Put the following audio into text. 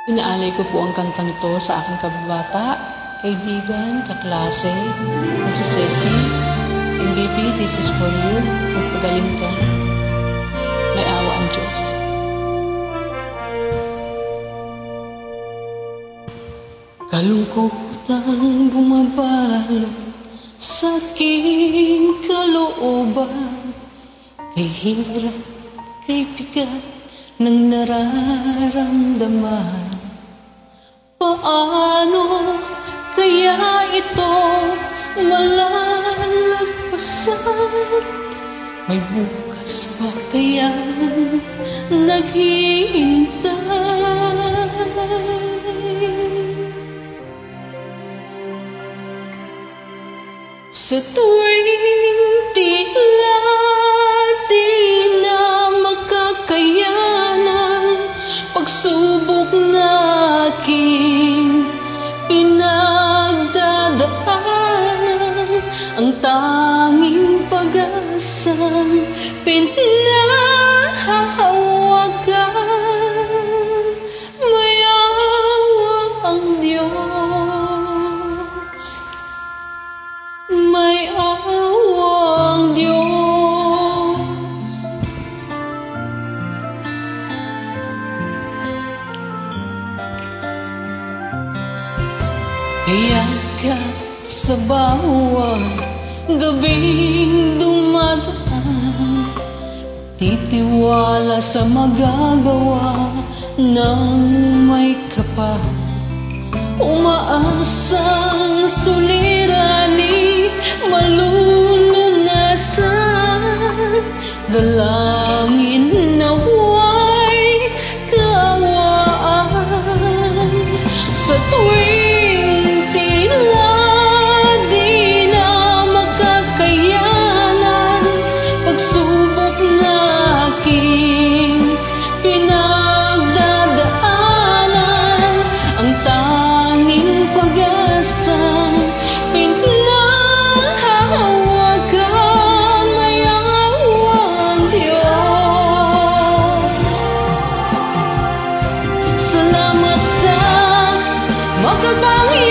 Inaalay ko po ang kantang to sa aking kababata, kaibigan, kaklase, na si Ceci. MVP, this is for you. Magpagaling ka. May awa ang Diyos. Kalungkutan bumabalot sa aking kalooban, kay hirap, kay bigat ng nararamdaman. Paano kaya ito malalagpasan? May bukas pa kaya naghihintay? Sa tuwing tila di na makakayanan, pagsubok na aking pinagdadaanan, ang tanging pag-asang pinahahawakan, may awa ang Diyos, may awa ang Diyos. Kaya ka sa bawat gabing dumadaan, titiwala sa magagawa ng may kapal, umaasang suliranin malulunasan, dalangin nawa'y kaawaan. Sa tuwing tila di na makakayanan, pagsubok na aking pinagdadaanan, ang tanging pag-asang pinahahawakan, may awa ang Diyos. Salamat sa makapangyarihan